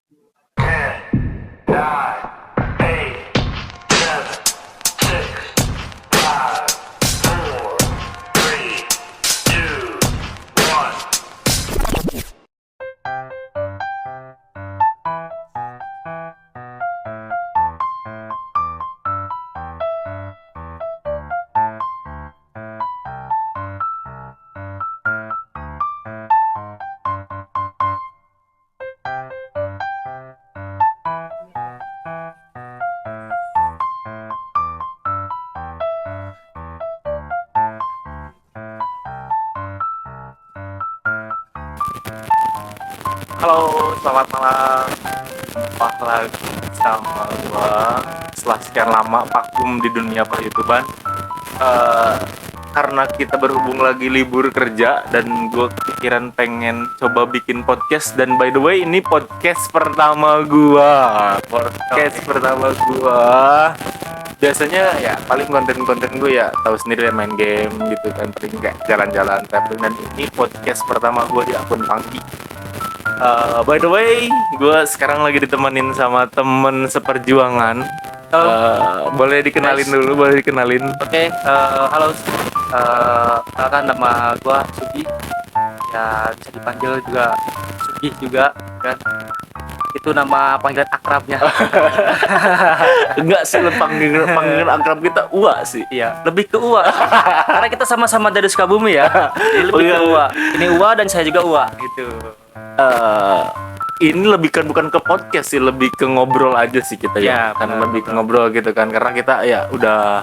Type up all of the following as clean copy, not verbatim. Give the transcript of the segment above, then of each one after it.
10, 9, 8, 7, 6, 5, 4, 3, 2, 1. Halo, selamat malam. Jumpa lagi sama gua setelah sekian lama vakum di dunia per-YouTuban. Karena kita berhubung lagi libur kerja dan gue kepikiran pengen coba bikin podcast, dan by the way ini podcast pertama gua. Biasanya ya paling konten-konten gue ya tahu sendiri ya, main game gitu kan, paling kayak jalan-jalan traveling, dan ini podcast pertama gue di akun Pangki. By the way, gue sekarang lagi ditemenin sama temen seperjuangan. Boleh dikenalin dulu, boleh dikenalin. Oke, halo. Kan nama gua Sugi. Ya bisa dipanggil juga Sugi juga kan. Itu nama panggilan akrabnya. Enggak sih, panggilan akrab kita Ua sih. Iya, lebih ke Uwa. Karena kita sama-sama dari Sukabumi ya. Jadi lebih ke Uwa. Ini Uwa dan saya juga Uwa gitu. Ini lebih kan bukan ke podcast sih, lebih ke ngobrol aja sih kita ya. Ya, Kan benar, lebih ke ngobrol gitu kan, karena kita ya udah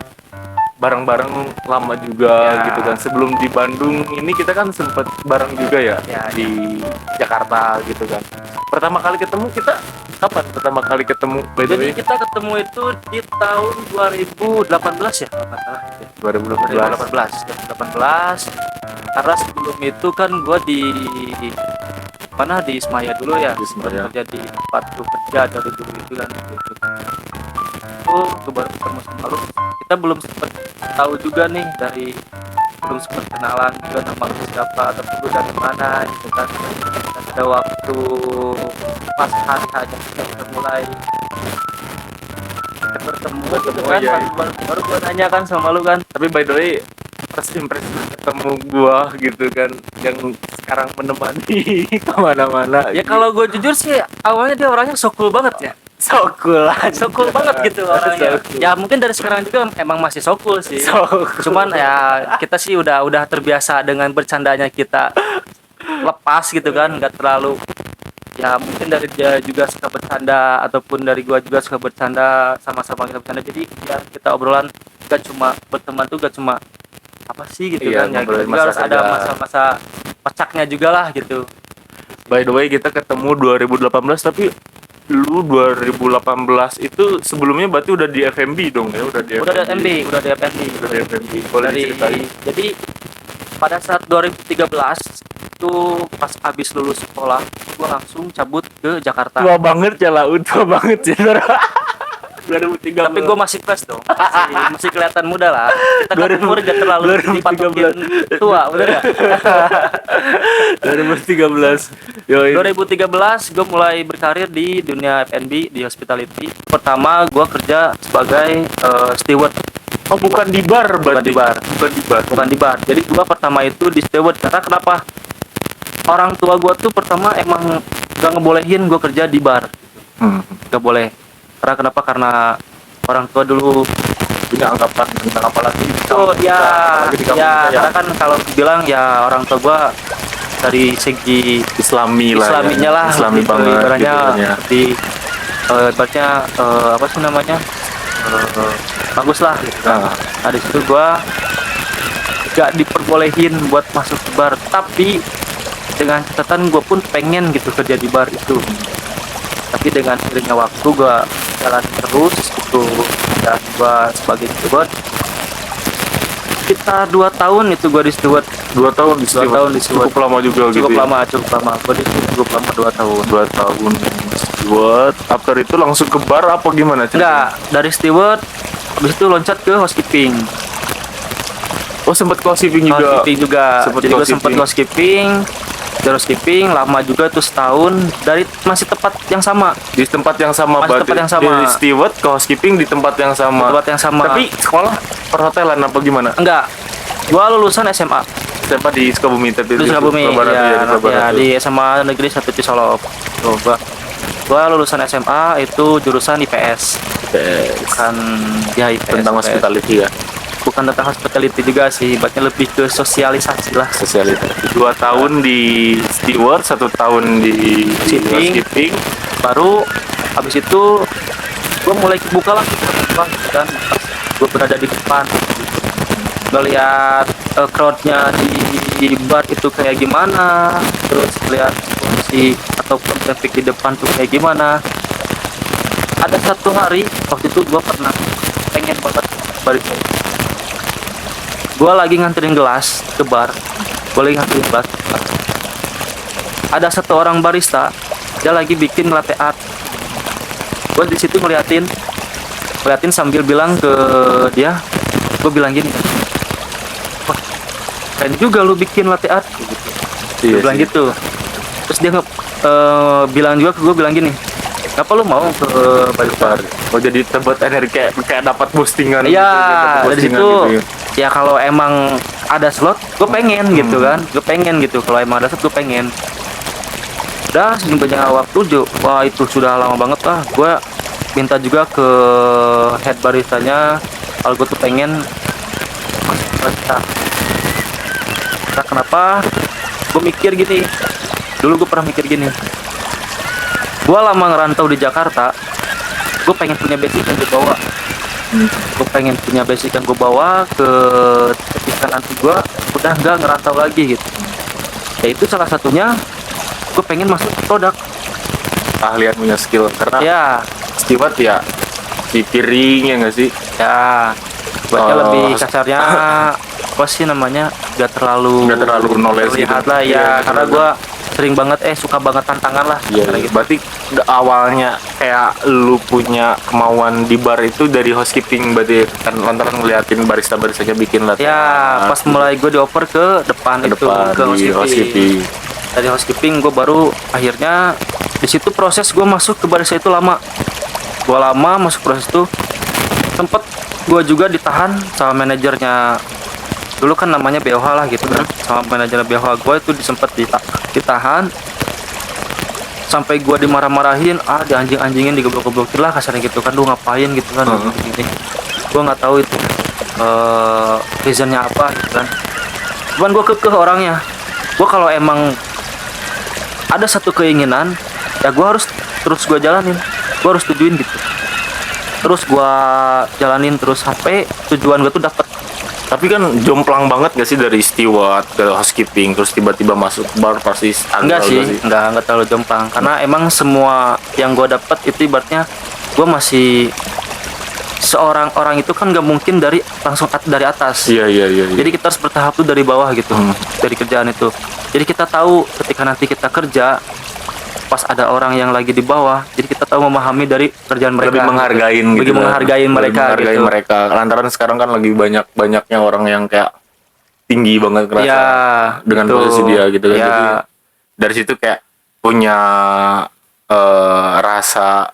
bareng-bareng lama juga Ya. gitu kan. Sebelum di Bandung ini kita kan sempet bareng juga ya, Ya, di Jakarta gitu kan. Pertama kali ketemu kita kapan? Pertama kali ketemu by the Jadi way? kita ketemu itu di tahun 2018 ya, kalau nggak salah. 2018. 2018. Karena sebelum itu kan gua di mana di Ismaya dulu ya, Di Ismaya. kerja di tempat tuh kerja dari dulu itu kan gitu. Itu gue baru ketemu sama lu, kita belum sempet tahu juga nih, belum sempet kenalan juga nama lu siapa atau lu dari mana gitu kan. Dan ada waktu pas hari aja kita mulai bertemu gitu Oh, kan, iya. baru gue nanya kan sama lu kan. Tapi by the way, first impression ketemu gua gitu kan, yang sekarang menemani kemana-mana. Ya kalau gue jujur sih awalnya dia orangnya so cool banget ya. so cool aja. So cool banget gitu orangnya. So cool. Ya mungkin dari sekarang juga emang masih so cool sih. So cool. Cuman ya kita sih udah terbiasa dengan bercandanya kita, lepas gitu kan, nggak terlalu. Ya mungkin dari dia juga suka bercanda ataupun dari gua juga suka bercanda, sama-sama kita bercanda. Jadi ya kita obrolan gak cuma berteman tuh, gak cuma apa sih gitu Iya, kan. Ya kita ngobrolin juga harus masa ada kerja. masa-masa pecaknya juga lah gitu. By the way, kita ketemu 2018, tapi lu 2018 itu sebelumnya berarti udah di FMB dong ya? Udah di Udah ada MB, udah ada FNB. Udah di FMB. Boleh diceritain? Jadi pada saat 2013 itu pas habis lulus sekolah, gua langsung cabut ke Jakarta. Tua banget ya lah, tua banget ya. 2013. Tapi gue masih fresh dong, masih kelihatan muda lah. Kita kan 2000 umur gak terlalu 2013. dipatokin tua, bener gak? 2013. Yoi. 2013 gue mulai berkarir di dunia F&B, di hospitality. Pertama gue kerja sebagai steward. Oh, bukan di bar berarti. Bukan di bar. Jadi gue pertama itu di steward. Karena kenapa? Orang tua gue tuh pertama emang gak ngebolehin gue kerja di bar. Gak boleh. Karena kenapa? Karena orang tua dulu Punya anggapan tentang apa lagi? karena kan kalau bilang ya orang tua gua dari segi Islami lah. Islaminya lah, Islami gitu, banget. ibaratnya gitu kan ya. di ibaratnya apa sih namanya, bagus lah gitu kan. Nah, Nah di situ gua gak diperbolehin buat masuk ke bar, tapi dengan catatan gue pun pengen gitu kerja di bar itu. Tapi dengan seiringnya waktu gue jalan terus itu, dan gue sebagai steward sekitar 2 tahun itu gue di steward. 2 tahun di 2 tahun di steward. Cukup lama juga gitu. Cukup ya? lama gue di steward cukup lama 2 tahun. 2 tahun steward. After itu langsung ke bar apa gimana? Enggak, dari steward habis itu loncat ke housekeeping. Oh, sempat housekeeping juga. Housekeeping juga. Sempet Jadi gue sempat housekeeping. housekeeping di housekeeping lama juga tuh setahun, dari masih tempat yang sama. Di tempat yang sama, Masih berarti tempat yang sama. dari steward ke housekeeping di tempat yang sama. Tempat yang sama. Tapi sekolah perhotelan apa gimana? Enggak, gua lulusan SMA Tempat di Sukabumi, tapi di Sukabumi, Barat, ya, di Barat ya, tuh. di SMA Negeri 1 Cisolok. Tuh, gua lulusan SMA itu jurusan IPS, Yes. bukan ya IPS. Tentang IPS. hospitality ya. Bukan tentang hospitality juga sih, ibaratnya lebih ke sosialisasi lah. Sosialisasi. 2 tahun di steward, 1 tahun di housekeeping. Baru habis itu gue mulai kebuka lah dan gue berada di depan ngeliat crowdnya di bar itu kayak gimana, terus lihat kondisi atau traffic di depan tuh kayak gimana. Ada satu hari waktu itu gue pernah pengen banget balik, gue lagi nganterin gelas ke bar, ada satu orang barista, dia lagi bikin latte art. Gue di situ ngeliatin sambil bilang ke dia, gue bilang gini, wah keren juga lu bikin latte art gitu. Gue bilang gitu. Terus dia bilang juga ke gue, bilang gini, kenapa lu mau ke barista? Oh, jadi tebet energi kayak dapat boostingan. Iya, dapat dari boostingan situ gitu ya. ya kalau emang ada slot, gue pengen gitu kan, gue pengen gitu. Kalau emang ada slot, gue pengen. Udah banyak waktu, wah itu sudah lama banget lah. Gue minta juga ke head baristanya, kalau gue tuh pengen masuk barista. Nah, kenapa? Gue mikir gini, dulu gue pernah mikir gini. Gue lama ngerantau di Jakarta, gue pengen punya basic yang gue bawa. Gue pengen punya basic yang gue bawa ke ketika nanti gue udah nggak ngerantau lagi gitu. Ya itu salah satunya, gue pengen masuk ke produk. Keahlian punya skill karena Ya, steward ya di piring ya nggak sih? ya. Buatnya Oh, lebih kasarnya apa sih namanya? Gak terlalu knowledge terlihat gitu. lah ya. Iya, Karena betul. gue sering banget suka banget tantangan lah. Iya, Kayak gitu. berarti awalnya kayak lu punya kemauan di bar itu dari housekeeping, berarti kan lantaran ngeliatin barista-baristanya bikin latte Ya, art pas mulai gue dioper ke depan ke itu depan ke di housekeeping. Dari housekeeping gue baru akhirnya di situ proses gue masuk ke barista itu lama. Gue lama masuk proses itu, sempet gue juga ditahan sama manajernya. Dulu kan namanya BOH lah gitu kan, sama manajer BOH gue itu disempet ditahan sampai gue dimarah-marahin, dianjing-anjingin, digoblok-goblokin lah kasarnya gitu kan. Lu ngapain gitu kan, gini. Gue nggak tahu itu reasonnya apa gitu kan. Cuman gue kekeh orangnya. Gue kalau emang ada satu keinginan, ya gue harus terus gue jalanin, gue harus tujuin gitu. Terus gue jalanin terus sampai tujuan gue tuh dapet. Tapi kan jomplang banget gak sih dari steward ke housekeeping terus tiba-tiba masuk bar, pasti Enggak sih, enggak terlalu jomplang. Karena emang semua yang gue dapet itu ibaratnya gue masih seorang orang itu kan gak mungkin langsung dari atas. Iya. Jadi kita harus bertahap tuh dari bawah gitu, dari kerjaan itu. Jadi kita tahu ketika nanti kita kerja, pas ada orang yang lagi di bawah, jadi kita tahu memahami dari kerjaan mereka. lebih menghargain gitu. Lebih menghargain Lebih mereka menghargain gitu. mereka. Lantaran sekarang kan lagi banyaknya orang yang kayak tinggi banget kerasa Ya, dengan gitu. posisi dia gitu kan. Ya. Jadi dari situ kayak punya rasa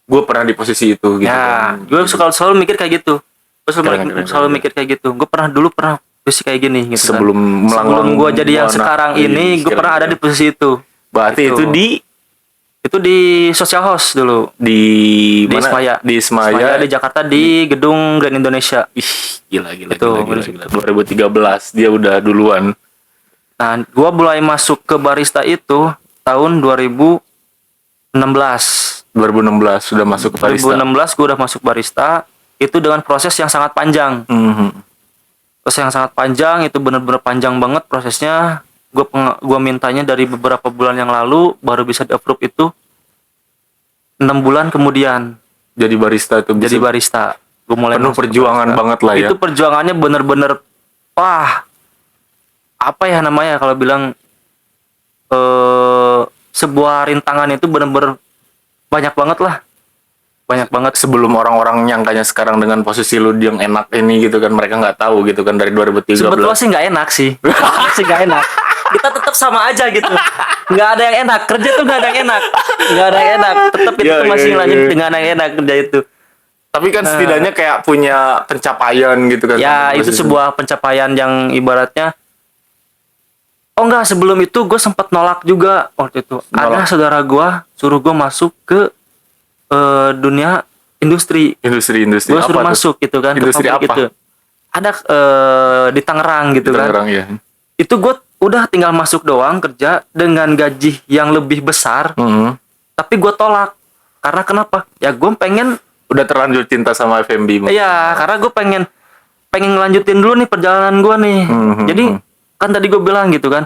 gue pernah di posisi itu gitu Ya, kan. gue selalu mikir kayak gitu. Gue Keren. selalu mikir kayak gitu. Gue dulu pernah posisi kayak gini gitu Sebelum kan. Sebelum gue jadi yang melanglang sekarang buana, ini, gue pernah ada di posisi itu. Berarti Gitu. Itu di social house dulu. di Di mana? Ismaya. Di Ismaya. Di Jakarta di gedung Grand Indonesia. Ih, gila. Itu, Gila. 2013 dia udah duluan. Nah, gue mulai masuk ke barista itu tahun 2016. 2016 sudah masuk ke barista. 2016 gue udah masuk barista. Itu dengan proses yang sangat panjang. Mhm. Proses yang sangat panjang, itu bener-bener panjang banget prosesnya. Gua mintanya dari beberapa bulan yang lalu, baru bisa di-approve itu 6 bulan kemudian Jadi barista itu jadi bisa barista. Gue mulai penuh masuk ke perjuangan barista. banget lah ya. Itu perjuangannya bener-bener, wah, apa ya namanya kalau bilang sebuah rintangan itu bener-bener banyak banget lah. Banyak banget. Sebelum orang-orang nyangkanya sekarang dengan posisi lu yang enak ini gitu kan, mereka nggak tahu gitu kan dari 2013. Sebetulnya sih nggak enak sih. Sih nggak enak. kita tetap sama aja gitu. Nggak ada yang enak, kerja tuh nggak ada yang enak, tetap itu Iya, masih iya, lanjut iya. dengan yang enak kerja itu. Tapi kan setidaknya kayak punya pencapaian gitu kan. Ya itu sebuah pencapaian yang ibaratnya. Oh enggak, sebelum itu gue sempat nolak juga waktu itu. Ada Nolak. saudara gue suruh gue masuk ke dunia industri. Industri Gue apa suruh tuh? masuk gitu kan. ke Industri pabrik apa? gitu. Ada di Tangerang gitu kan. Tangerang ya. Itu gue udah tinggal masuk doang kerja dengan gaji yang lebih besar. Mhm. Tapi gue tolak. Karena kenapa? Ya gue pengen. Udah terlanjur cinta sama FMB. Iya, karena gue pengen ngelanjutin dulu nih perjalanan gue nih. Mhm. Jadi kan tadi gue bilang gitu kan.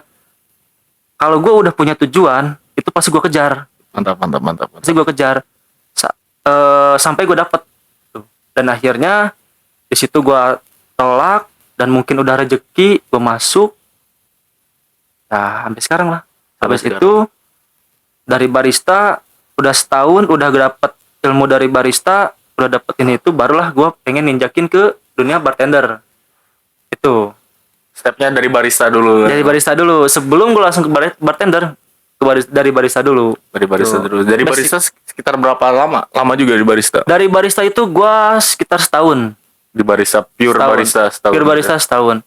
Kalau gue udah punya tujuan, itu pasti gue kejar. Mantap. Pasti gue kejar. Sampai gue dapet. Tuh. Dan akhirnya di situ gue tolak dan mungkin udah rezeki, gue masuk. Nah, sampai sekarang lah. Habis Sampai itu dari barista udah setahun, udah dapet ilmu dari barista, udah dapet ini itu, barulah gue pengen ninjakin ke dunia bartender. Itu. Stepnya dari barista dulu. Dari barista dulu. Sebelum gue langsung ke bartender, dari barista dulu. Dari barista Tuh. dulu. Dari Basic. barista sekitar berapa lama? Lama juga di barista. Dari barista itu gue sekitar setahun. Di barista pure Setahun. barista setahun. Pure barista setahun.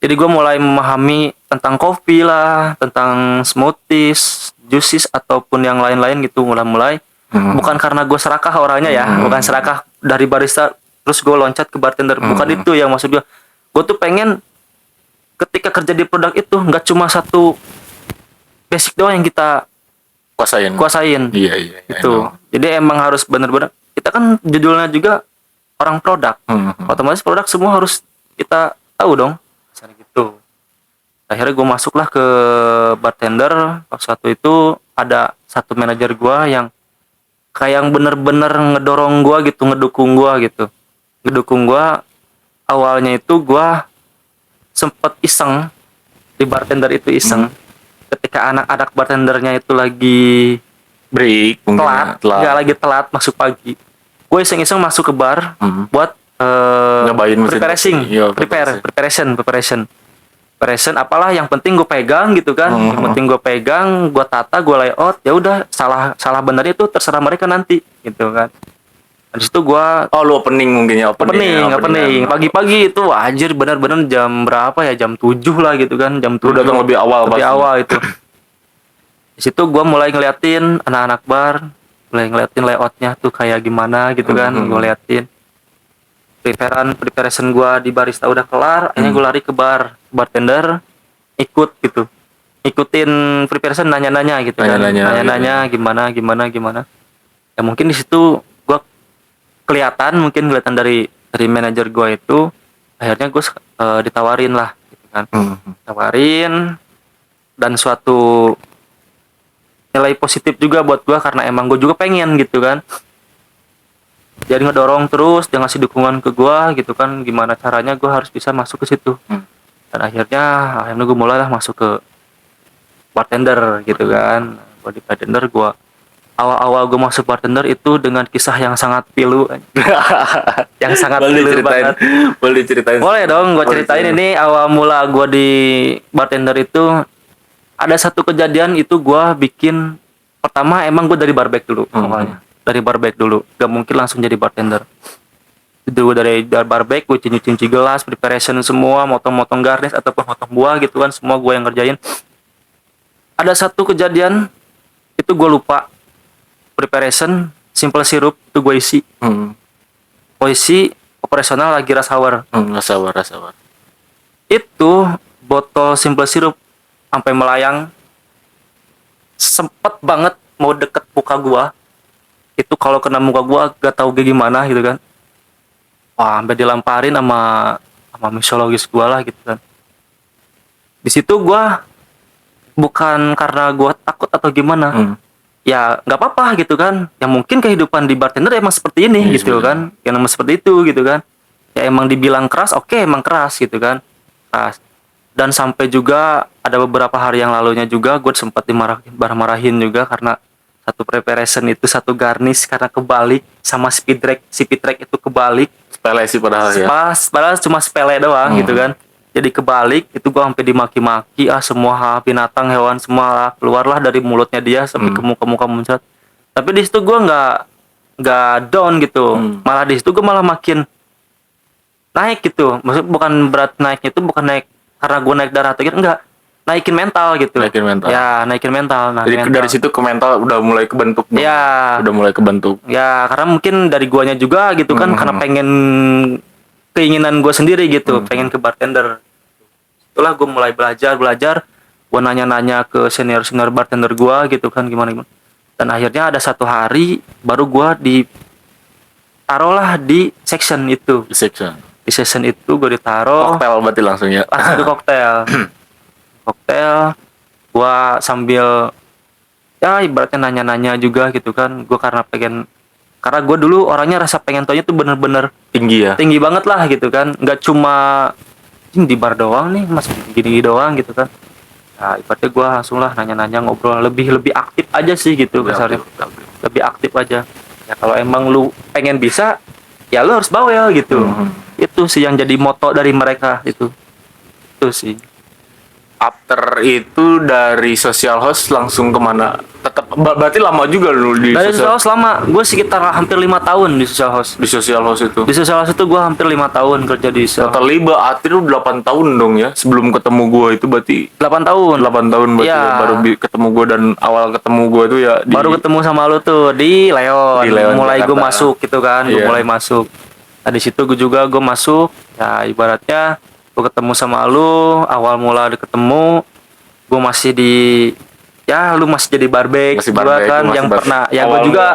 Jadi gue mulai memahami tentang kopi lah, tentang smoothies, juices ataupun yang lain-lain gitu mulai-mulai. Bukan karena gue serakah orangnya ya, bukan serakah dari barista terus gue loncat ke bartender. Bukan itu yang maksud gue. Gue tuh pengen ketika kerja di produk itu nggak cuma satu basic doang yang kita kuasain. Iya. Itu. Jadi emang harus benar-benar, kita kan judulnya juga orang produk. Otomatis produk semua harus kita tahu dong. Misalnya gitu. Akhirnya gue masuklah ke bartender. Pas satu itu ada satu manajer gue yang kayak yang bener-bener ngedorong gue gitu, ngedukung gue. Awalnya itu gue sempet iseng di bartender itu iseng. Ketika anak-anak bartendernya itu lagi Break mungkin nggak lagi telat masuk pagi, gue iseng-iseng masuk ke bar buat Nyobain mesin preparation, kopi. Iya, preparation apalah yang penting gue pegang gitu kan. Yang penting gue pegang, gue tata, gue layout, ya udah salah benernya itu terserah mereka nanti gitu kan. Habis itu gue Oh, lu opening mungkin ya, opening pagi-pagi itu anjir, benar-benar jam berapa ya, jam 7 lah gitu kan, jam 7 Lu datang lebih awal pasti. itu. Di situ gue mulai ngeliatin anak-anak bar, mulai ngeliatin layoutnya tuh kayak gimana gitu kan. Gue liatin preparation gue di barista udah kelar, akhirnya gue lari ke bartender, ikutin preparation, nanya-nanya gitu kan, nanya-nanya gimana. Ya mungkin di situ gue kelihatan dari manajer gue itu, akhirnya gue ditawarin lah gitu kan. Tawarin, dan suatu nilai positif juga buat gue karena emang gue juga pengen gitu kan. Jadi ngedorong terus, dia ngasih dukungan ke gue gitu kan, gimana caranya gue harus bisa masuk ke situ. Dan akhirnya gue mulailah masuk ke bartender gitu kan. Gue di bartender, awal gue masuk bartender itu dengan kisah yang sangat pilu. Yang sangat pilu banget. Boleh diceritain. Boleh dong, gue ceritain. Ini awal mula gue di bartender itu, ada satu kejadian itu gue bikin. Pertama emang gue dari barback dulu awalnya. Dari barback dulu, gak mungkin langsung jadi bartender. Dulu dari barback, gue cuci gelas, preparation semua, motong-motong garnish ataupun motong buah gitu kan, semua gue yang ngerjain. Ada satu kejadian itu gue lupa, preparation simple syrup itu gue isi. Isi operasional lagi rush hour. Rush hour. Itu botol simple syrup sampai melayang, sempet banget mau deket muka gue. Itu kalau kena muka gue gak tahu gimana gitu kan. Wah, sampai dilamparin sama mixologis gue lah gitu kan. Di situ gue bukan karena gue takut atau gimana. Ya nggak apa-apa gitu kan. Ya mungkin kehidupan di bartender emang seperti ini gitu kan. Yang emang seperti itu gitu kan. Ya emang dibilang keras, oke, emang keras gitu kan. Keras. Dan sampai juga ada beberapa hari yang lalunya juga gue sempat dimarahin juga karena satu preparation itu, satu garnish karena kebalik sama speed track itu kebalik. Sepele sih padahal ya. Padahal cuma sepele doang gitu kan. jadi kebalik itu gue sampai dimaki-maki, semua binatang hewan semua keluarlah dari mulutnya dia sampai ke muka-muka muncrat. Tapi di situ gue nggak down gitu, malah di situ gue malah makin naik gitu. Maksud bukan berat naiknya itu bukan naik karena gue naik darah atau gitu, enggak, naikin mental gitu. Naikin mental. Ya, naikin mental. Nah, Jadi dari situ ke mental udah mulai kebentuk. Ya. Udah mulai kebentuk. Ya, karena mungkin dari guanya juga gitu kan, karena pengen keinginan gue sendiri gitu, pengen ke bartender. Itulah gue mulai belajar, gue nanya-nanya ke senior bartender gue gitu kan, gimana. Dan akhirnya ada satu hari baru gue ditaruhlah di section itu. Di section itu gue ditaruh. Koktel berarti langsung ya. Langsung di koktel. Gue sambil ya ibaratnya nanya-nanya juga gitu kan. Gue karena gue dulu orangnya rasa pengen taunya tuh bener-bener Tinggi ya. tinggi banget lah gitu kan, nggak cuma di bar doang nih mas gini doang gitu kan. Nah, ibaratnya gue langsung lah nanya-nanya, ngobrol lebih aktif aja sih gitu kasarnya. Lebih aktif aja ya. Kalau emang lu pengen bisa ya lu harus bawel gitu. Itu sih yang jadi moto dari mereka itu sih. After itu dari social host langsung kemana? Tetap berarti lama juga lu di Dari social host lama, gue sekitar hampir 5 tahun di social host. Di social host itu. Di social host itu gue hampir 5 tahun kerja di social host. Totally berarti lu 8 tahun dong ya sebelum ketemu gua itu berarti 8 tahun. 8 tahun berarti Ya. ya, baru ketemu gua, dan awal ketemu gua itu ya Baru ketemu sama lu tuh di Leon. Di Leon, mulai gue Jakarta. masuk gitu kan, gue Iya. mulai masuk. Nah di situ gue juga gue masuk. Ya ibaratnya gue ketemu sama lu, awal mula ketemu, gue masih di, ya lu masih jadi barbek Masih juga barbek, kan, gua masih yang barbek. pernah, yang gue Awal juga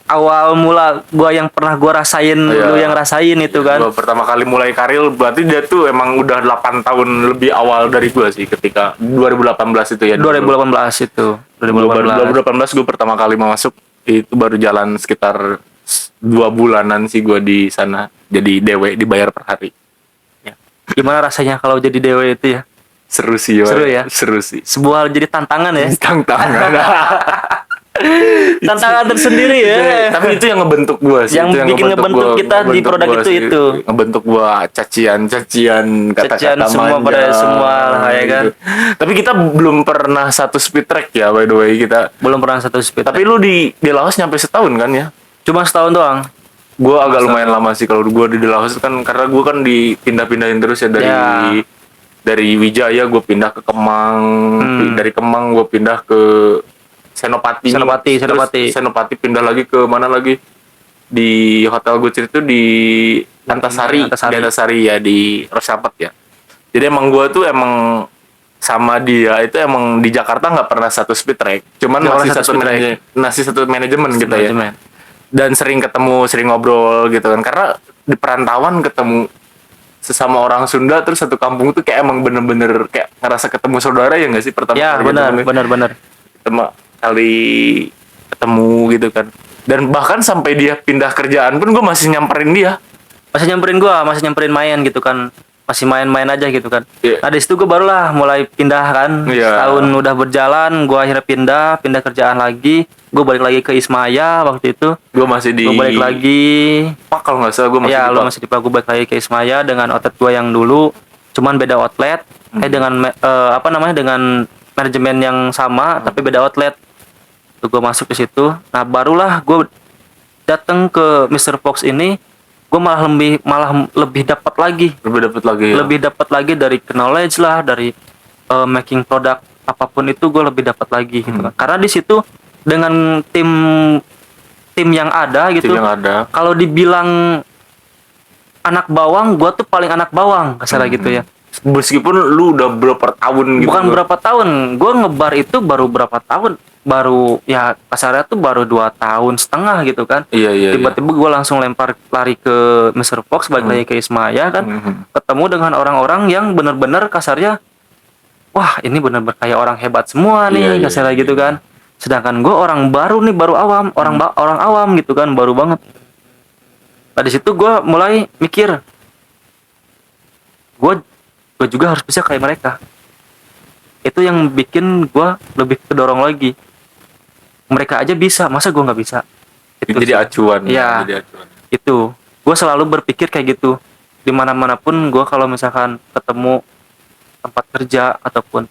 awal mula gue yang pernah gue rasain, Iya. lu yang rasain itu kan. Gua pertama kali mulai karir berarti dia tuh emang udah 8 tahun lebih awal dari gua sih ketika 2018 itu ya. 2018 itu. 2018 gue pertama kali masuk itu baru jalan sekitar 2 bulanan sih gue di sana jadi DW, dibayar per hari. Gimana rasanya kalau jadi dewe itu ya? Seru sih Seru ya? Seru sih. Sebuah jadi tantangan ya. Tantangan. Tantangan tersendiri ya. Tapi itu yang ngebentuk gua sih. Yang Itu bikin ngebentuk kita di produk gua itu, sih. itu. Ngebentuk gua cacian kata-kata Cacian semua manja, pada semua lah, ya kan. gitu. Tapi kita belum pernah satu speed track ya, by the way kita. Belum pernah satu speed. Tapi lu di Laos nyampe setahun kan ya? Cuma setahun doang. Gua agak lumayan lama sih kalau gua di Laos kan, karena gua kan dipindah-pindahin terus ya dari Wijaya gua pindah ke Kemang, dari Kemang gua pindah ke Senopati. Senopati. Senopati pindah lagi ke mana lagi? Di hotel gue cerita di Antasari. Di Antasari ya, di Rosyapet ya. Jadi emang gue tuh emang sama dia itu emang di Jakarta nggak pernah satu speed track. Cuman masih satu manajemen gitu ya. Dan sering ketemu, sering ngobrol gitu kan. Karena di perantauan ketemu sesama orang Sunda terus satu kampung tuh kayak emang bener-bener kayak ngerasa ketemu saudara ya nggak sih pertama Ya kali benar. Pertama kali ketemu gitu kan. Dan bahkan sampai dia pindah kerjaan pun gue masih nyamperin dia. Masih nyamperin main gitu kan. Masih main-main aja gitu kan. Iya. Nah di situ gue barulah mulai pindah kan. Iya. Setahun udah berjalan, gue akhirnya pindah kerjaan lagi. Gue balik lagi ke Ismaya waktu itu. Gue masih di Gue balik lagi. Pak kalau nggak salah gue masih Ya di lu Pak. masih di Pak. Gue balik lagi ke Ismaya dengan outlet gue yang dulu. Cuman beda outlet. Dengan manajemen yang sama tapi beda outlet. Tuh gue masuk ke situ. Nah barulah gue datang ke Mr. Fox ini, gue malah lebih dapat lagi. Lebih dapat lagi dari knowledge lah, dari making produk apapun itu gue lebih dapat lagi gitu kan. Karena di situ dengan tim yang ada gitu. Kalau dibilang anak bawang, gue tuh paling anak bawang kasarnya gitu ya. Meskipun lu udah berapa tahun gitu. Bukan berapa tahun, gue ngebar itu baru berapa tahun, baru ya kasarnya tuh baru 2,5 tahun gitu kan. Iya. Tiba-tiba gue langsung lari ke Mr. Fox, balik lagi ke Ismaya kan. Ketemu dengan orang-orang yang bener-bener kasarnya, wah ini bener-bener kayak orang hebat semua nih, kasarnya gitu kan. Sedangkan gue orang baru nih, baru awam, orang awam gitu kan, baru banget. Nah di situ gue mulai mikir, gue juga harus bisa kayak mereka. Itu yang bikin gue lebih kedorong lagi. Mereka aja bisa, masa gue nggak bisa? Jadi acuan. Iya. Itu gue selalu berpikir kayak gitu. di mana-mana pun gue kalau misalkan ketemu tempat kerja ataupun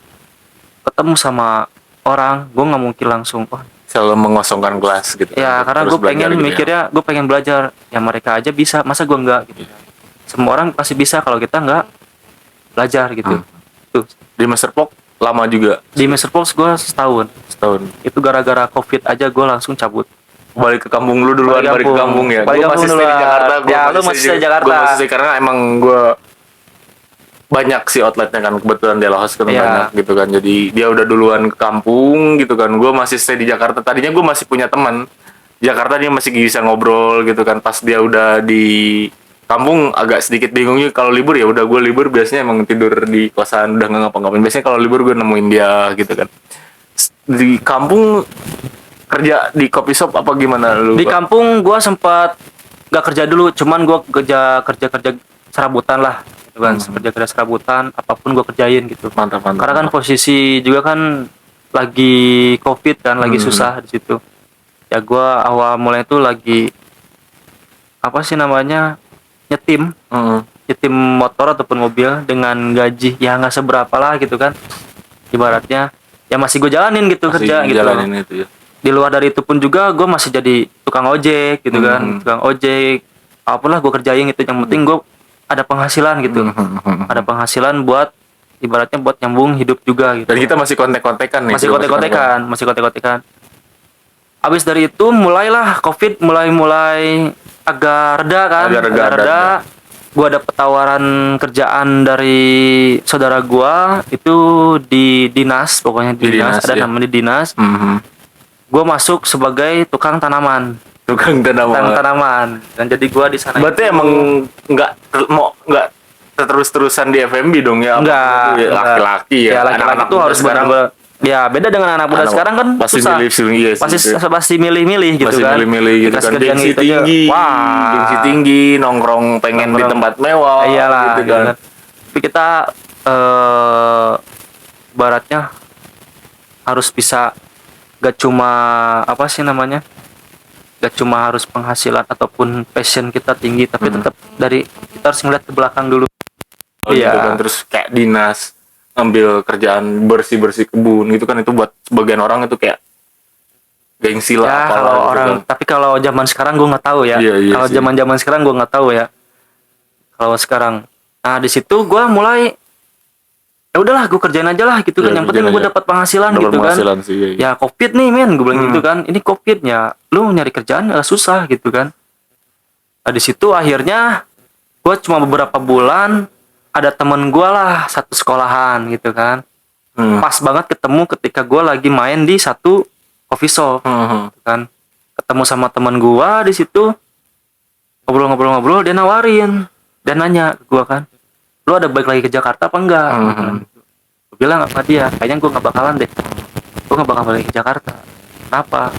ketemu sama orang, gue nggak mungkin langsung Selalu mengosongkan kelas gitu. ya, karena Terus gue pengen belajar gitu ya. mikirnya gue pengen belajar, ya mereka aja bisa, masa gue enggak gitu. Semua orang pasti bisa kalau kita nggak belajar gitu. Tuh, Di Masterpok lama juga, di Masterbox gue setahun. Itu gara-gara COVID aja gue langsung cabut. balik ke kampung lu duluan, balik ke kampung ya. Balik Gua kampung masih stay di duluan. Jakarta. Ya, lu masih stay di Jakarta. Gue masih stay karena emang gue banyak sih outletnya kan, kebetulan Dela House kan Iya. banyak gitu kan. Jadi dia udah duluan ke kampung gitu kan. Gue masih stay di Jakarta. Tadinya gue masih punya teman Jakarta, dia masih bisa ngobrol gitu kan. Pas dia udah di kampung agak sedikit bingungnya kalau libur, ya udah gue libur biasanya emang tidur di kosan, udah nggak ngapa-ngapain. Biasanya kalau libur gue nemuin dia gitu kan. Di kampung kerja di coffee shop apa gimana lu? Di kampung gue sempat nggak kerja dulu, cuman gue kerja serabutan lah, gitu kan. Kerja serabutan, apapun gue kerjain gitu. Mantap. Karena kan posisi juga kan lagi COVID kan, lagi susah di situ. Ya gue awal mulai itu lagi apa sih namanya, nyetim motor ataupun mobil dengan gaji ya nggak seberapa lah gitu kan. Ibaratnya ya masih gue jalanin gitu, Masih kerja gitu. jalanin itu ya. Di luar dari itu pun juga gue masih jadi tukang ojek gitu kan, tukang ojek apapun lah gue kerjain gitu, yang penting gue ada penghasilan gitu. Ada penghasilan buat ibaratnya buat nyambung hidup juga gitu. Dan kita masih kontek-kontekan nih. Masih kontek-kontekan. Abis dari itu mulailah COVID mulai agak reda kan, Agak reda. Gue dapet tawaran kerjaan dari saudara gue itu di dinas, pokoknya di dinas, ada ya. namanya dinas. Gue masuk sebagai tukang tanaman. Tukang tanaman. Dan jadi gue di sana. Berarti itu, emang nggak terus-terusan di F&B dong ya? enggak. Laki-laki ya. Ya laki-laki tuh harus sekarang benar-benar. Ya beda dengan anak muda sekarang kan pasti susah. milih Pasti milih-milih gitu masih kan. milih-milih gitu Dikasih kan. kerjaan Gengsi gitu aja. tinggi. Wah. Gengsi tinggi, nongkrong pengen di tempat mewah. Iyalah gitu kan. Tapi kita baratnya harus bisa, gak cuma apa sih namanya, gak cuma harus penghasilan ataupun passion kita tinggi, tapi tetap dari kita harus ngeliat ke belakang dulu. Gitu kan. Terus kayak dinas ngambil kerjaan bersih-bersih kebun gitu kan, itu buat sebagian orang itu kayak gengsi lah Ya apalah kalau gitu orang kan. tapi kalau zaman sekarang gue nggak tahu ya. Iya Kalau sih. zaman sekarang gue nggak tahu ya. Kalau sekarang, nah di situ gue mulai ya udahlah gue kerjain aja lah gitu kan. Ya, Yang penting gue kerjain aja. dapat penghasilan Dapat gitu kan. penghasilan sih, iya. Ya COVID nih men, gue bilang gitu kan. Ini COVID-nya, lu nyari kerjaan ya susah gitu kan. Nah di situ akhirnya gue cuma beberapa bulan ada temen gue lah satu sekolahan gitu kan. Pas banget ketemu ketika gue lagi main di satu coffee shop gitu kan. Ketemu sama temen gue di situ, ngobrol-ngobrol dia nawarin dan nanya ke gue kan, lu ada balik lagi ke Jakarta apa enggak? Gue bilang apa dia, kayaknya gue nggak bakalan deh, gue nggak bakal balik ke Jakarta. Kenapa?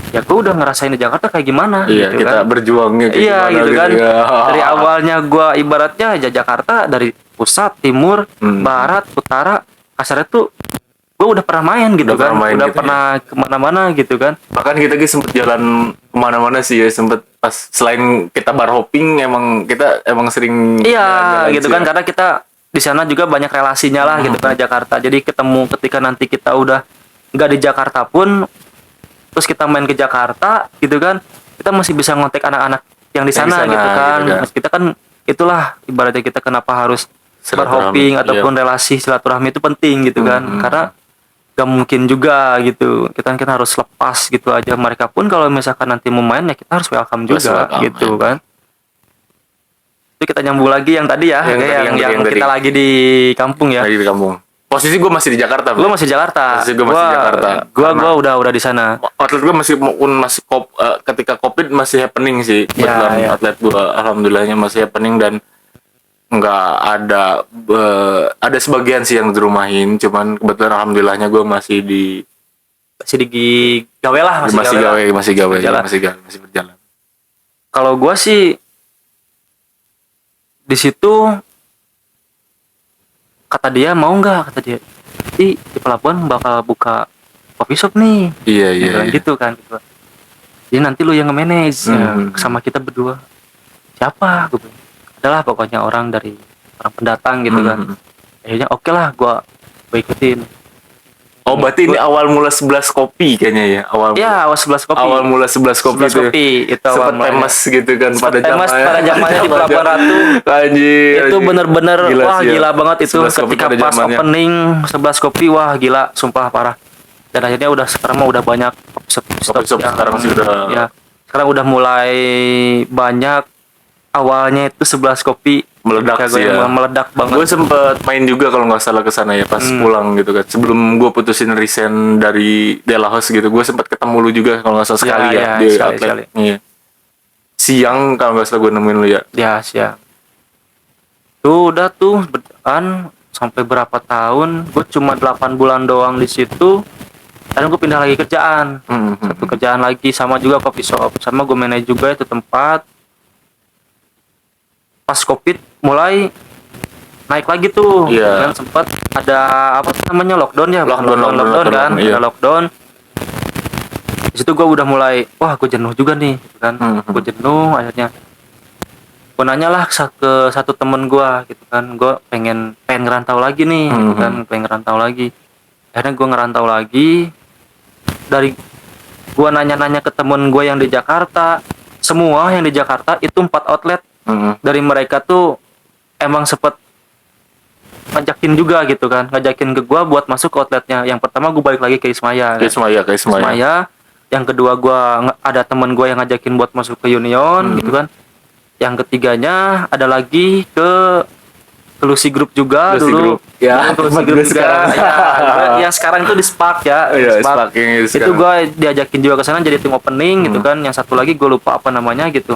Ya gue udah ngerasain di Jakarta kayak gimana. Iya, gitu kita kan. berjuangnya kayak Iya gimana gitu kan. ya. Dari awalnya gue ibaratnya aja Jakarta, dari pusat, timur, barat, utara, kasarnya tuh gue udah pernah main gitu Udah kan, pernah main udah gitu pernah kemana-mana gitu kan. Bahkan kita sempet jalan kemana-mana sih ya, sempet pas selain kita bar hopping emang kita emang sering Iya jalan-jalan gitu sih kan, ya. karena kita di sana juga banyak relasinya lah gitu kan Jakarta. Jadi ketemu ketika nanti kita udah nggak di Jakarta pun, terus kita main ke Jakarta gitu kan, kita masih bisa ngontek anak-anak yang di sana gitu kan. gitu kan. Kita kan itulah ibaratnya kita kenapa harus bar Silaturahmi, hopping ataupun relasi silaturahmi itu penting gitu kan. Karena gak mungkin juga gitu kita harus lepas gitu aja. Mereka pun kalau misalkan nanti mau main ya kita harus welcome juga welcome, gitu kan. Itu kita nyambung lagi yang tadi ya, yang tadi. kita lagi di kampung ya. Lagi di kampung. Posisi gue masih di Jakarta. Lu masih Jakarta. Posisi gue masih di Jakarta. Gua udah di sana. Outlet gue masih ketika COVID masih happening sih. Ya, Kebetulan ya. outlet gue alhamdulillahnya masih happening, dan nggak ada sebagian sih yang dirumahin, cuman kebetulan alhamdulillahnya gue masih di gawe lah, masih gawe berjalan. masih berjalan. Kalau gua sih di situ kata dia mau nggak, kata dia di pelabuhan bakal buka coffee shop nih. Iya Dia bilang gitu kan gitu. Jadi nanti lu yang nge-manage ya, sama kita berdua. Siapa? Gue bilang. adalah pokoknya orang pendatang gitu kan. Akhirnya oke lah gue ikutin. Oh, berarti ini awal mula 11 kopi kayaknya ya. Ya, awal 11 kopi. Awal mula 11 kopi 11 itu. kopi itu awal Sempat mulanya. temas gitu kan Sempat temas pada zamannya di Pelabuhan Ratu. Anjir. Itu bener-bener wah sih, gila banget itu 11 kopi ketika pada pas zamannya. opening 11 kopi, wah gila sumpah parah. Dan akhirnya udah sekarang mah udah banyak Kopi shop sekarang sih udah. ya, sekarang udah mulai banyak. Awalnya itu 11 kopi Meledak kayak sih gue ya. meledak banget. Gue sempet main juga kalau nggak salah ke sana ya pas pulang gitu kan. Sebelum gue putusin resign dari De La House gitu, gue sempet ketemu lu juga kalau nggak salah sekali ya, di sekali, outlet. Iya. Siang kalau nggak salah gue nemuin lu ya. Ya siap. Tuh udah tuh kan sampai berapa tahun? Gue cuma 8 bulan doang di situ. Dan gue pindah lagi kerjaan. Satu kerjaan lagi sama juga coffee shop. Sama gue manage juga itu tempat. Pas Covid mulai naik lagi tuh. Iya. Kan sempat ada apa tuh namanya lockdown ya? Bukan Lockdown kan? iya. Ada lockdown. Di situ gue udah mulai, wah gue jenuh juga nih, gitu kan? Gue jenuh akhirnya. Gue nanya lah ke satu temen gue, gitu kan? Gue pengen ngerantau lagi nih, gitu kan? Pengen ngerantau lagi. Akhirnya gue ngerantau lagi. Dari gue nanya-nanya ke temen gue yang di Jakarta, semua yang di Jakarta itu 4 outlet. Dari mereka tuh emang sempet ngajakin juga gitu kan, ngajakin ke gua buat masuk ke outletnya. Yang pertama gue balik lagi ke Ismaya kan? Ismaya. Yang kedua gua ada teman gua yang ngajakin buat masuk ke Union gitu kan. Yang ketiganya ada lagi ke Lucy Group juga Lucy dulu Group. Ya, Lucy tempat Group gue juga sekarang. yang sekarang itu di Spark ya. Iya, Spark. Spark yang Itu sekarang. gua diajakin juga ke sana jadi tim opening gitu kan. Yang satu lagi gue lupa apa namanya gitu.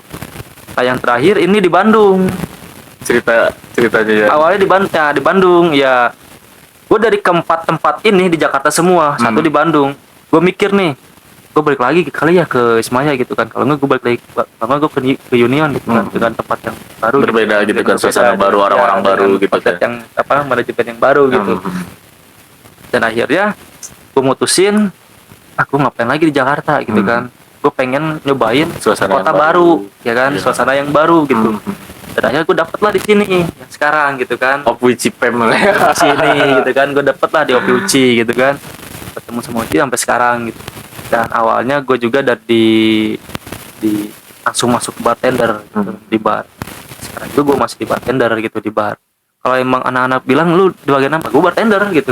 Nah, yang terakhir ini di Bandung. Ceritanya ya. Awalnya di Bandung ya. Gue dari keempat tempat ini di Jakarta semua, satu di Bandung. Gue mikir nih, gue balik lagi kali ya ke Ismaya gitu kan. Kalau nggak gue balik lagi, kalau nggak gue ke Union gitu kan, dengan tempat yang baru. Berbeda gitu kan, suasana Berbeda, baru, ya, orang-orang baru dengan gitu outlet kan. yang apa manajemen yang baru gitu. Dan akhirnya gue mutusin, aku ngapain lagi di Jakarta gitu kan. Gue pengen nyobain Suasana kota yang baru, baru. ya kan, Iya. suasana yang baru gitu. Dan akhirnya gue dapet lah di sini yang sekarang gitu kan. Opuici Pem. Di sini gitu kan, gue dapet lah di Opi Uci gitu kan, ketemu sama Uci sampai sekarang gitu. Dan awalnya gue juga di langsung masuk bartender gitu, di bar. Sekarang juga gue masih di bartender gitu di bar. Kalau emang anak-anak bilang lu di bagian apa, gue bartender gitu.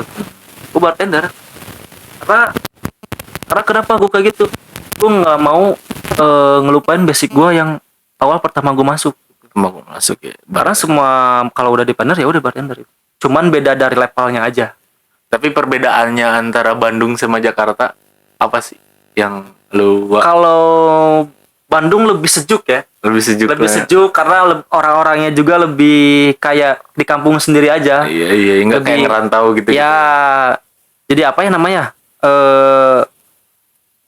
Gue bartender karena kenapa gue kayak gitu, gue nggak mau ngelupain basic gue yang awal pertama gue masuk. Mau masuk ya. Karena semua kalau udah di bartender ya udah bartender. Cuman beda dari levelnya aja. Tapi perbedaannya antara Bandung sama Jakarta apa sih yang lu Kalau Bandung lebih sejuk ya. lebih sejuk? Lebih lah. sejuk karena orang-orangnya juga lebih kayak di kampung sendiri aja. Iya, enggak kayak Lebih- ngerantau gitu. Ya, jadi apa ya namanya?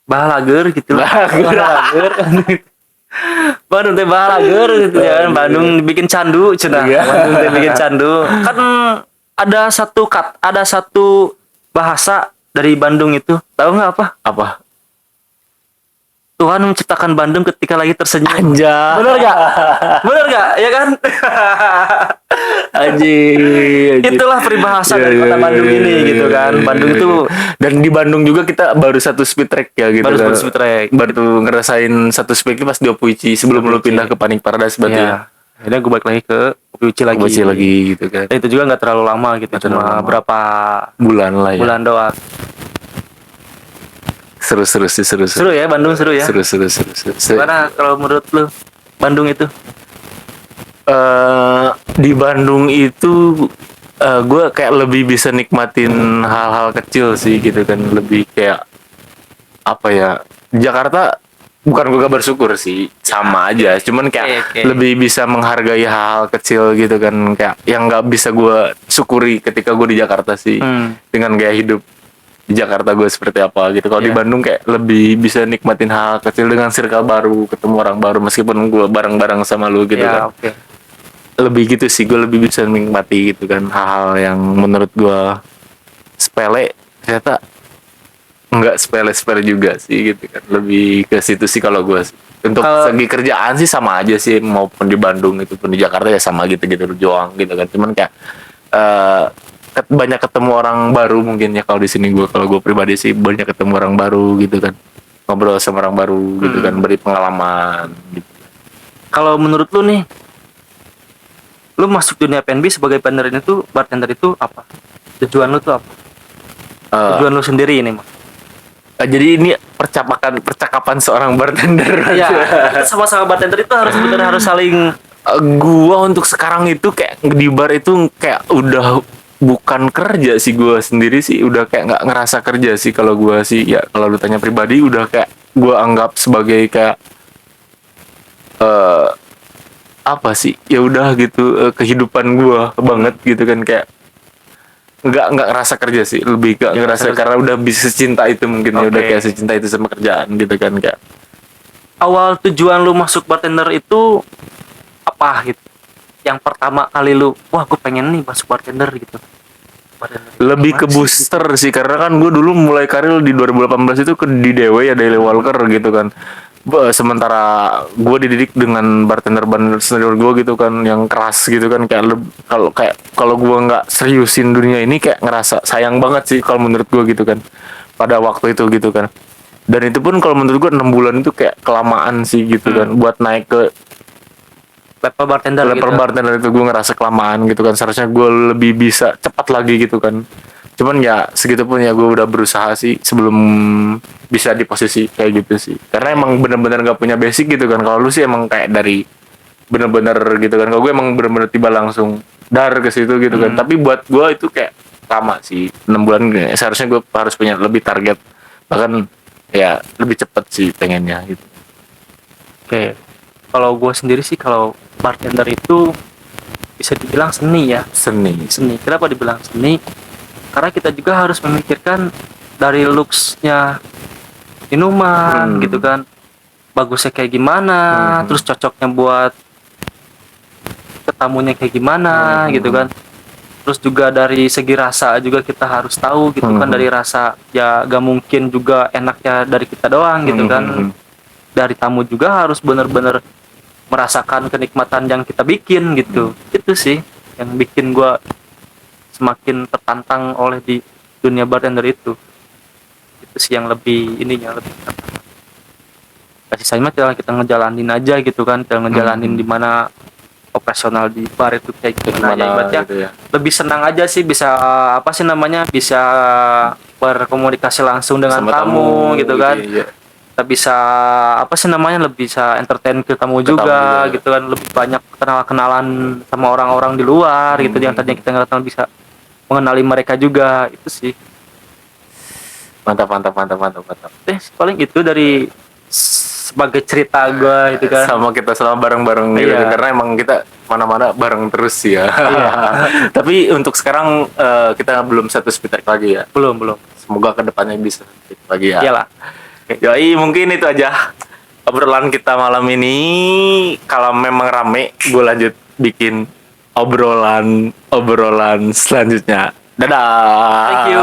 Bahalager gitu. Bahalager. Bandung teh bahalager gitu ya. Bandung bikin candu cenah. Iya. Bandung teh bikin candu. Kan ada satu bahasa dari Bandung itu. Tahu nggak apa? Apa? Tuhan menciptakan Bandung ketika lagi tersenyum. Anjay. Bener gak? Bener gak? Ya kan? Anjir. Itulah peribahasa dari Iya, kota Bandung iya, ini iya, gitu iya, kan. iya, Bandung iya. itu Dan di Bandung juga kita baru satu speed track ya gitu. baru kan. speed track. Baru ngerasain satu speed pas di Opuici sebelum lu Opuici. pindah ke Panik Paradise berarti ya. Ya. Akhirnya gue balik lagi ke Kopi Uci lagi. Opuici lagi gitu kan. Dan itu juga nggak terlalu lama gitu. Nggak terlalu Cuma lama. berapa Bulan lah ya. bulan doang. Seru sih. Seru ya, Bandung seru ya. Seru. Gimana kalau menurut lu Bandung itu? Di Bandung itu gue kayak lebih bisa nikmatin hal-hal kecil sih gitu kan, lebih kayak apa ya, Jakarta bukan gue gak bersyukur sih, sama aja, cuman kayak Oke. lebih bisa menghargai hal-hal kecil gitu kan, kayak yang nggak bisa gue syukuri ketika gue di Jakarta sih, dengan gaya hidup di Jakarta gue seperti apa gitu. Kalau di Iya. Bandung kayak lebih bisa nikmatin hal kecil dengan circle baru, ketemu orang baru, meskipun gue bareng-bareng sama lu gitu Ya, kan. oke. Lebih gitu sih, gue lebih bisa menikmati gitu kan hal-hal yang menurut gue sepele ternyata nggak sepele-sepele juga sih gitu kan. Lebih ke situ sih kalau gue sih. Untuk segi kerjaan sih sama aja sih, maupun di Bandung itu pun di Jakarta ya sama gitu-gitu doang gitu kan. Cuman kayak banyak ketemu orang baru mungkin ya kalau di sini kalau gue pribadi sih banyak ketemu orang baru gitu kan. Ngobrol sama orang baru gitu kan, beri pengalaman gitu. Kalau menurut lu nih, lu masuk dunia F&B sebagai bartender itu apa? Tujuan lu tuh apa? Tujuan lu sendiri ini mah. Jadi ini percakapan seorang bartender. Iya, kita sama-sama bartender itu harus saling. Gua untuk sekarang itu kayak di bar itu kayak udah bukan kerja sih, gua sendiri sih udah kayak nggak ngerasa kerja sih kalau gua sih. Ya kalau lu tanya pribadi udah kayak gua anggap sebagai kayak apa sih, ya udah gitu, kehidupan gua banget gitu kan, kayak nggak ngerasa kerja sih, lebih ke ngerasa karena udah bisa cinta itu mungkin. Ya udah kayak secinta itu sama kerjaan gitu kan. Kayak Awal tujuan lu masuk bartender itu apa gitu? Yang pertama kali lu, wah gue pengen nih masuk bartender gitu. lebih ke booster sih, karena kan gue dulu mulai karir di 2018 itu di DW ya, Daily Walker gitu kan. Sementara gue dididik dengan bartender senior gue gitu kan, yang keras gitu kan. Kalau gue nggak seriusin dunia ini kayak ngerasa sayang banget sih kalau menurut gue gitu kan, pada waktu itu gitu kan. Dan itu pun kalau menurut gue 6 bulan itu kayak kelamaan sih gitu kan, buat naik ke level bartender itu gue ngerasa kelamaan gitu kan. Seharusnya gue lebih bisa cepat lagi gitu kan. Cuman ya segitu pun ya gue udah berusaha sih sebelum bisa di posisi kayak gitu sih. Karena emang bener-bener gak punya basic gitu kan. Kalau lu sih emang kayak dari bener-bener gitu kan. Kalau gue emang bener-bener tiba langsung dar ke situ gitu kan. Tapi buat gue itu kayak lama sih, 6 bulan. Seharusnya gue harus punya lebih target, bahkan ya lebih cepet sih pengennya gitu. Oke. Kalau gue sendiri sih, kalau bartender itu bisa dibilang seni ya. Seni. Kenapa dibilang seni? Karena kita juga harus memikirkan dari looks-nya minuman gitu kan, bagusnya kayak gimana, terus cocoknya buat ketamunya kayak gimana gitu kan. Terus juga dari segi rasa juga kita harus tahu gitu kan. Dari rasa ya gak mungkin juga enaknya dari kita doang gitu kan. Dari tamu juga harus bener-bener merasakan kenikmatan yang kita bikin gitu. Itu sih yang bikin gua semakin tertantang oleh di dunia bartender itu sih, yang lebih kasih sayang mah kita ngejalanin aja gitu kan. Kita ngejalanin di mana operasional di bar itu kayak gimana ya, ibaratnya gitu ya. lebih senang aja sih, bisa bisa berkomunikasi langsung dengan Sama tamu gitu kan. iya. Kita bisa lebih bisa entertain ke tamu juga gitu kan. Lebih banyak kenalan sama orang-orang di luar gitu, yang tadinya kita nggak kenal bisa mengenali mereka juga. Itu sih Mantap. paling itu dari sebagai cerita gue gitu kan. Sama kita selama bareng-bareng gitu kan. Karena emang kita mana-mana bareng terus ya. Tapi untuk sekarang kita belum satu speed lagi ya. Belum. Semoga kedepannya bisa speed lagi ya. Iyalah. Yoi, mungkin itu aja obrolan kita malam ini. Kalau memang rame, gue lanjut bikin obrolan selanjutnya. Dadah. Thank you.